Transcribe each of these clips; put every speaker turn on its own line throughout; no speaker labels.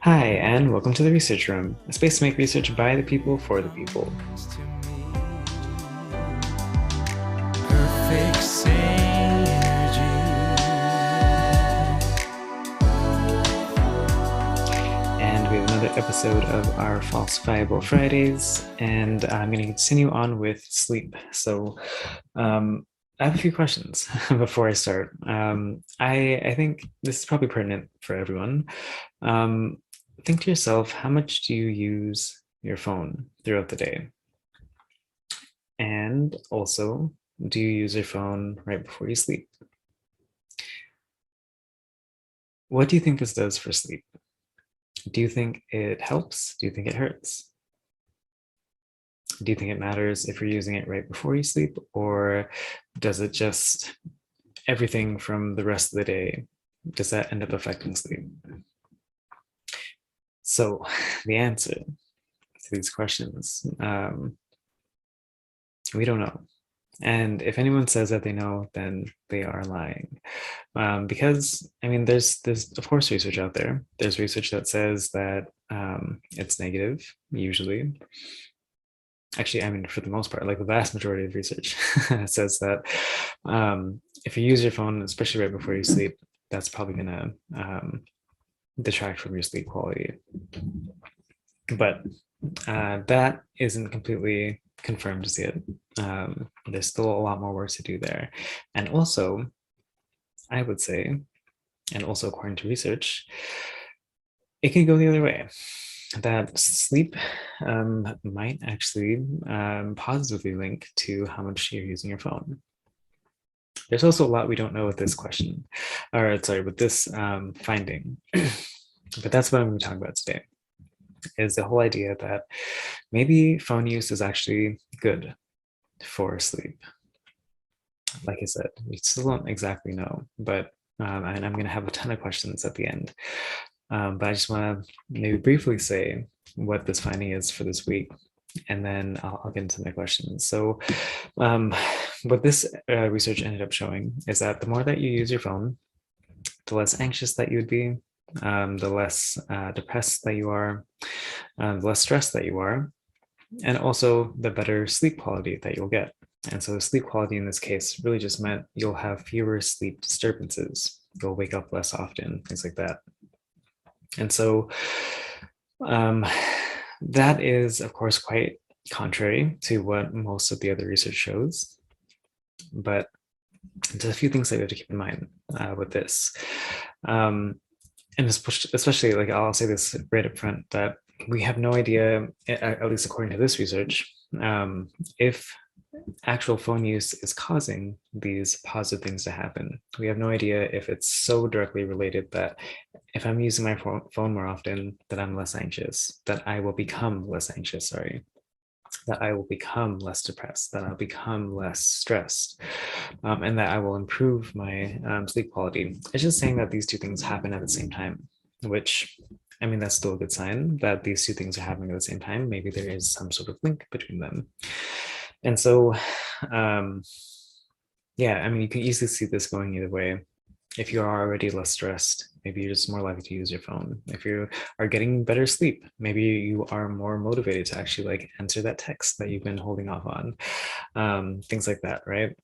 Hi, and welcome to the Research Room, a space to make research by the people for the people.
Perfect synergy.
And we have another episode of our Falsifiable Fridays, and I'm going to continue on with sleep. So I have a few questions before I start. I think this is probably pertinent for everyone. Think to yourself, how much do you use your phone throughout the day? And also, do you use your phone right before you sleep? What do you think this does for sleep? Do you think it helps? Do you think it hurts? Do you think it matters if you're using it right before you sleep, or does it just everything from the rest of the day, does that end up affecting sleep? So the answer to these questions, we don't know. And if anyone says that they know, then they are lying. Because I mean, there's of course research out there. There's research that says that it's negative usually. Actually, I mean, for the most part, like the vast majority of research says that if you use your phone, especially right before you sleep, that's probably going to detract from your sleep quality. But that isn't completely confirmed just yet. There's still a lot more work to do there. And also, I would say, and also according to research, it can go the other way. That sleep might actually positively link to how much you're using your phone. There's also a lot we don't know with this question, or sorry, with this finding. But that's what I'm going to talk about today, is the whole idea that maybe phone use is actually good for sleep. Like I said, we still don't exactly know, but and I'm going to have a ton of questions at the end. But I just want to maybe briefly say what this finding is for this week, and then I'll get into my questions. So what this research ended up showing is that the more that you use your phone, the less anxious that you would be, the less depressed that you are, the less stressed that you are, and also the better sleep quality that you'll get. And so sleep quality in this case really just meant you'll have fewer sleep disturbances. You'll wake up less often, things like that. And so that is, of course, quite contrary to what most of the other research shows. But there's a few things that we have to keep in mind with this. And especially, like, I'll say this right up front, that we have no idea, at least according to this research, if actual phone use is causing these positive things to happen. We have no idea if it's so directly related that if I'm using my phone more often, that I'm less anxious, that I will become less anxious, sorry, that I will become less depressed, that I'll become less stressed, and that I will improve my sleep quality. It's just saying that these two things happen at the same time, which, I mean, that's still a good sign that these two things are happening at the same time. Maybe there is some sort of link between them. And so, yeah, I mean, you can easily see this going either way. If you are already less stressed, maybe you're just more likely to use your phone. If you are getting better sleep, maybe you are more motivated to actually like answer that text that you've been holding off on, things like that, right?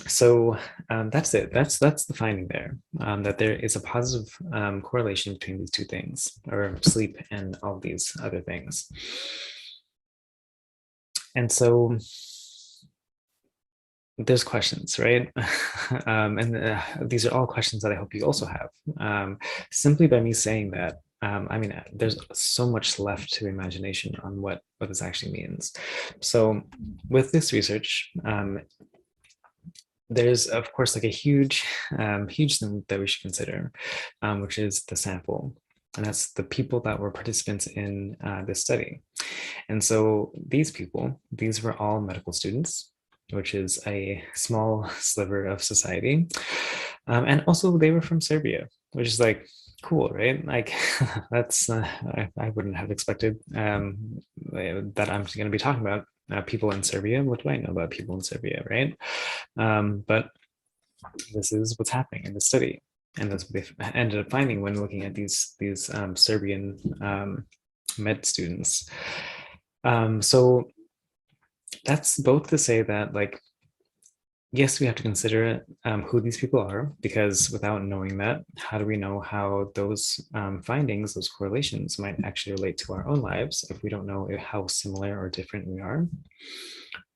So that's it. That's the finding there, that there is a positive correlation between these two things, or sleep and all these other things. And so there's questions, right? And these are all questions that I hope you also have. Simply by me saying that, I mean, there's so much left to imagination on what this actually means. So with this research, there's of course like a huge thing that we should consider, which is the sample. And that's the people that were participants in this study. And so these people, these were all medical students, which is a small sliver of society. And also they were from Serbia, which is like cool, right? Like that's, I wouldn't have expected that I'm going to be talking about people in Serbia. What do I know about people in Serbia, right? But this is what's happening in the study. And that's what they ended up finding when looking at these Serbian med students. So that's both to say that, like, yes, we have to consider who these people are, because without knowing that, how do we know how those findings, those correlations might actually relate to our own lives if we don't know how similar or different we are?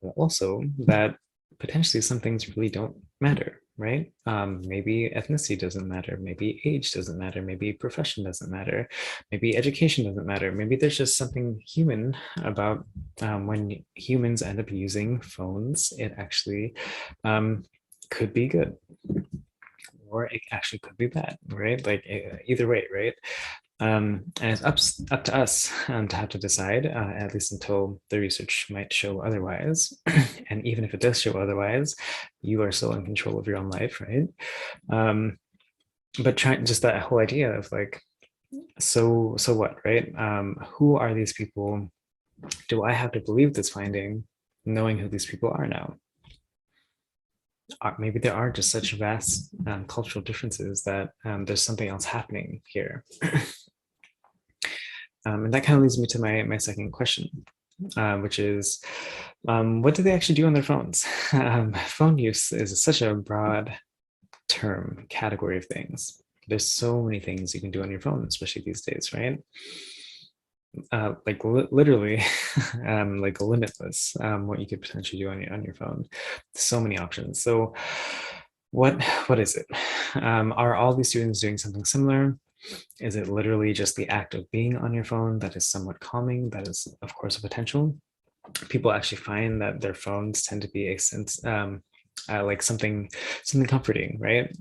But also that potentially some things really don't matter, right? Maybe ethnicity doesn't matter, maybe age doesn't matter, maybe profession doesn't matter, maybe education doesn't matter. Maybe there's just something human about when humans end up using phones, it actually could be good, or it actually could be bad, right? Like either way, right? And it's up to us to have to decide, at least until the research might show otherwise. And even if it does show otherwise, you are still in control of your own life, right? But trying just that whole idea of like, so what, right? Who are these people? Do I have to believe this finding, knowing who these people are now? Maybe there are just such vast cultural differences that there's something else happening here. And that kind of leads me to my second question, which is, what do they actually do on their phones? Phone use is such a broad term, category of things. There's so many things you can do on your phone, especially these days, right? Like literally, like limitless, what you could potentially do on your phone. So many options. So what is it? Are all these students doing something similar? Is it literally just the act of being on your phone that is somewhat calming? That is, of course, a potential. People actually find that their phones tend to be a sense, like something comforting, right?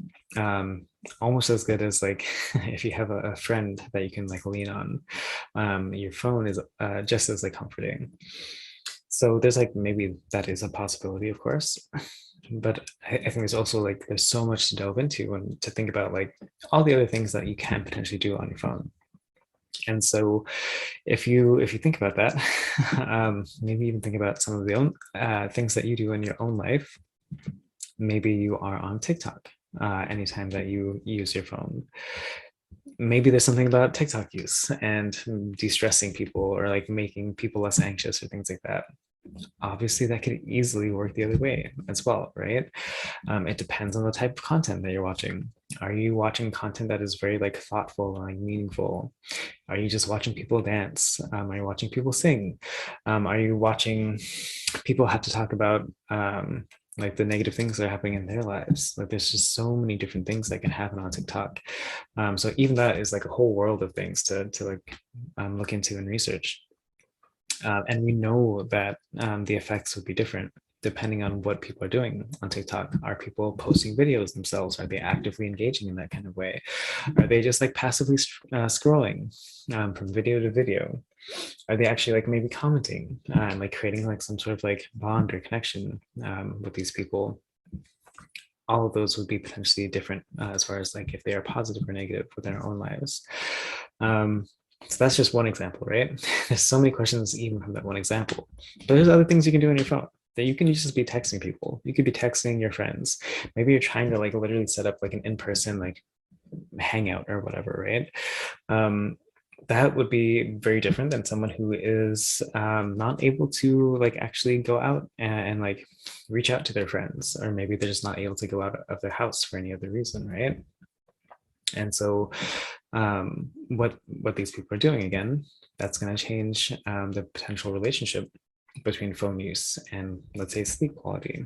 Almost as good as like if you have a friend that you can like lean on. Your phone is just as like comforting. So there's like maybe that is a possibility, of course. But I think there's also like there's so much to delve into and to think about like all the other things that you can potentially do on your phone. And so if you think about that, maybe even think about some of the own things that you do in your own life. Maybe you are on TikTok anytime that you use your phone. Maybe there's something about TikTok use and de-stressing people or like making people less anxious or things like that. Obviously that could easily work the other way as well, right? It depends on the type of content that you're watching. Are you watching content that is very like thoughtful and like, meaningful? Are you just watching people dance? Are you watching people sing? Are you watching people have to talk about like the negative things that are happening in their lives? Like there's just so many different things that can happen on TikTok. So even that is like a whole world of things to like look into and research. And we know that the effects would be different depending on what people are doing on TikTok. Are people posting videos themselves? Are they actively engaging in that kind of way? Are they just like passively scrolling from video to video? Are they actually like maybe commenting and like creating like some sort of like bond or connection with these people? All of those would be potentially different as far as like if they are positive or negative within our own lives. So that's just one example, right? There's so many questions even from that one example. But there's other things you can do on your phone that you can just be texting people. You could be texting your friends. Maybe you're trying to like literally set up like an in-person like hangout or whatever, right? That would be very different than someone who is not able to like actually go out and like reach out to their friends, or maybe they're just not able to go out of their house for any other reason, right? And so what these people are doing again, that's going to change the potential relationship between phone use and, let's say, sleep quality.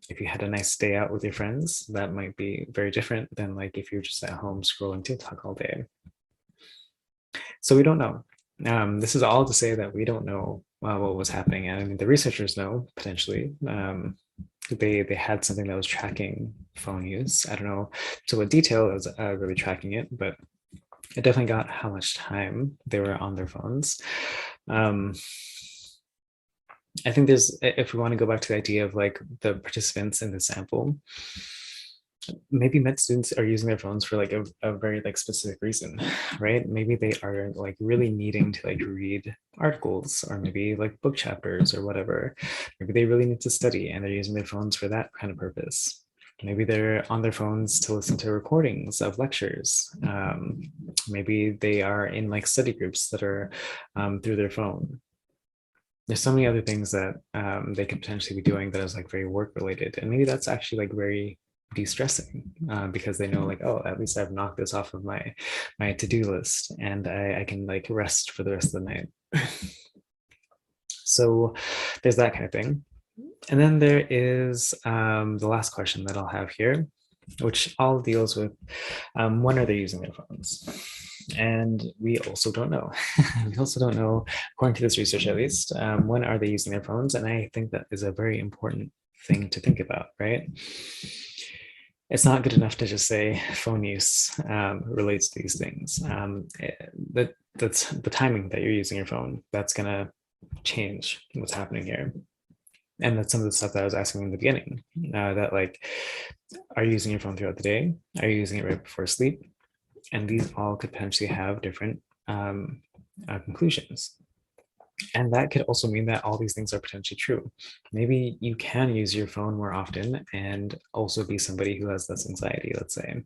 If you had a nice day out with your friends, that might be very different than like if you're just at home scrolling TikTok all day. So we don't know. This is all to say that we don't know what was happening. And I mean, the researchers know potentially. They had something that was tracking phone use. I don't know to what detail it was really tracking it, but it definitely got how much time they were on their phones. I think there's, if we want to go back to the idea of like the participants in the sample, maybe med students are using their phones for like a very like specific reason, right? Maybe they are like really needing to like read articles or maybe like book chapters or whatever. Maybe they really need to study and they're using their phones for that kind of purpose. Maybe they're on their phones to listen to recordings of lectures. Maybe they are in like study groups that are through their phone. There's so many other things that they could potentially be doing that is like very work related. And maybe that's actually like very de-stressing because they know like, oh, at least I've knocked this off of my to-do list and I can like rest for the rest of the night. So there's that kind of thing. And then there is the last question that I'll have here, which all deals with when are they using their phones? And we also don't know. We also don't know, according to this research at least, when are they using their phones? And I think that is a very important thing to think about, right? It's not good enough to just say phone use relates to these things. That's the timing that you're using your phone. That's gonna change what's happening here. And that's some of the stuff that I was asking in the beginning. That like, are you using your phone throughout the day? Are you using it right before sleep? And these all could potentially have different conclusions. And that could also mean that all these things are potentially true. Maybe you can use your phone more often and also be somebody who has less anxiety, let's say.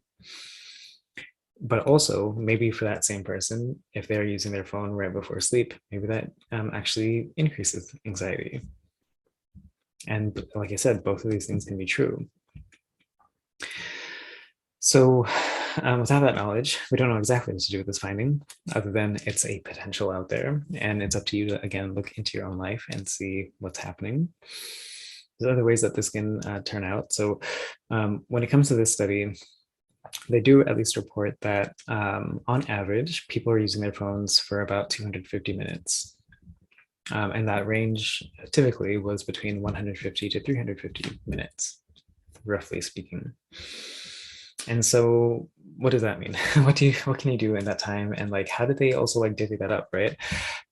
But also, maybe for that same person, if they're using their phone right before sleep, maybe that actually increases anxiety. And like I said, both of these things can be true. So without that knowledge, we don't know exactly what to do with this finding, other than it's a potential out there. And it's up to you to, again, look into your own life and see what's happening. There's other ways that this can turn out. So when it comes to this study, they do at least report that on average, people are using their phones for about 250 minutes. And that range typically was between 150 to 350 minutes, roughly speaking. And so what does that mean? What can you do in that time? And like, how did they also like divvy that up, right?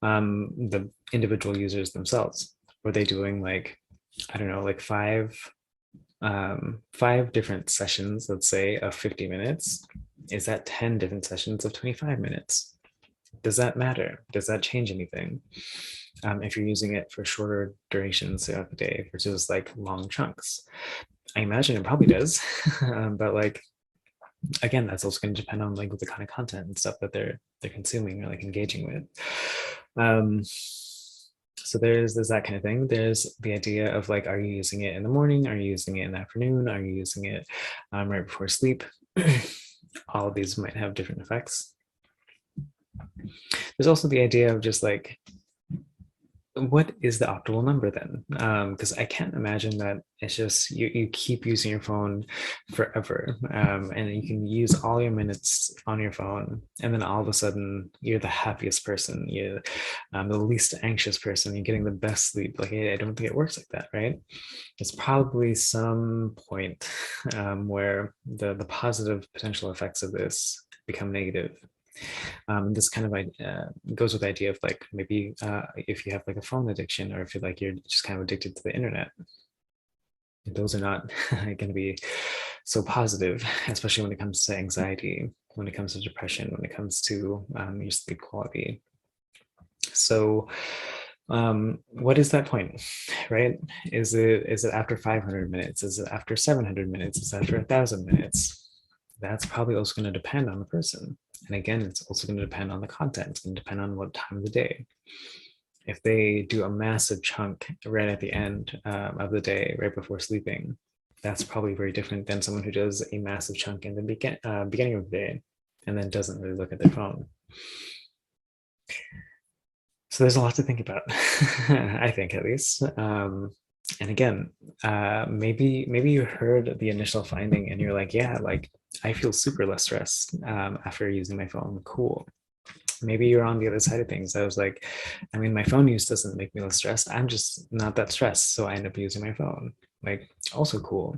The individual users themselves, were they doing like, I don't know, like five different sessions, let's say, of 50 minutes? Is that 10 different sessions of 25 minutes? Does that matter? Does that change anything? If you're using it for shorter durations throughout the day versus like long chunks, I imagine it probably does. But like, again, that's also going to depend on like what the kind of content and stuff that they're consuming or like engaging with. So there's that kind of thing. There's the idea of like, are you using it in the morning? Are you using it in the afternoon? Are you using it right before sleep? All of these might have different effects. There's also the idea of just like, what is the optimal number then? Because I can't imagine that it's just you keep using your phone forever, and you can use all your minutes on your phone, and then all of a sudden you're the happiest person, you're the least anxious person, you're getting the best sleep. Like I don't think it works like that, right? There's probably some point where the positive potential effects of this become negative. This kind of goes with the idea of like maybe if you have like a phone addiction, or if you're like you're just kind of addicted to the internet, those are not going to be so positive, especially when it comes to anxiety, when it comes to depression, when it comes to your sleep quality. So what is that point, right? Is it after 500 minutes? Is it after 700 minutes? Is it after 1,000 minutes? That's probably also going to depend on the person. And again, it's also going to depend on the content. It's going to depend on what time of the day. If they do a massive chunk right at the end of the day, right before sleeping, that's probably very different than someone who does a massive chunk in the beginning of the day and then doesn't really look at their phone. So there's a lot to think about, I think, at least. And again, maybe you heard the initial finding and you're like, yeah, like I feel super less stressed after using my phone. Cool. Maybe you're on the other side of things. I was like, I mean, my phone use doesn't make me less stressed. I'm just not that stressed, so I end up using my phone. Like, also cool.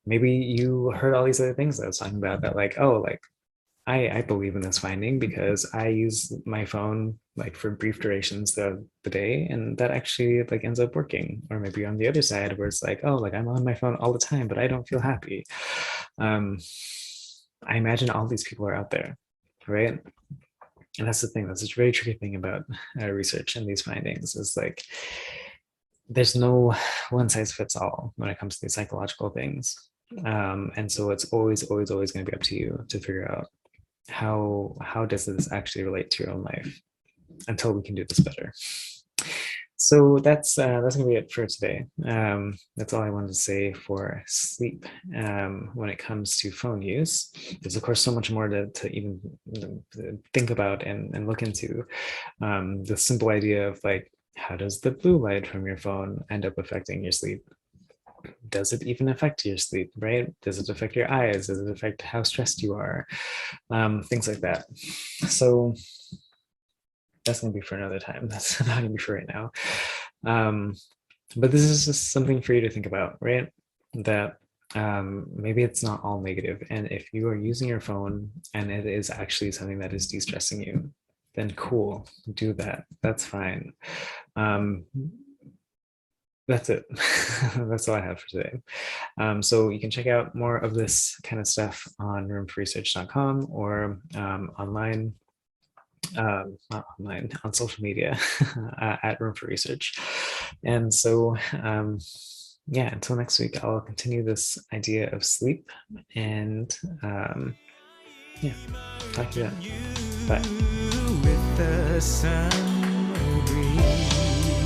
Maybe you heard all these other things that I was talking about that like, oh, like I believe in this finding because I use my phone like for brief durations throughout the day, and that actually like ends up working. Or maybe on the other side where it's like, oh, like I'm on my phone all the time, but I don't feel happy. I imagine all these people are out there, right? And that's the thing. That's a very tricky thing about research and these findings is like, there's no one size fits all when it comes to these psychological things. And so it's always, always, always going to be up to you to figure out how does this actually relate to your own life until we can do this better. So that's gonna be it for today. That's all I wanted to say for sleep. When it comes to phone use, there's of course so much more to even think about and look into. The simple idea of like, how does the blue light from your phone end up affecting your sleep? Does it even affect your sleep, right? Does it affect your eyes? Does it affect how stressed you are? Things like that. So that's going to be for another time. That's not going to be for right now. But this is just something for you to think about, right? That maybe it's not all negative. And if you are using your phone and it is actually something that is de-stressing you, then cool, do that. That's fine. That's it. That's all I have for today. So you can check out more of this kind of stuff on roomforresearch.com or online, not online, on social media at Room for Research. And so, yeah, until next week, I'll continue this idea of sleep and yeah, talk to you then. Bye.
With the sun breeze.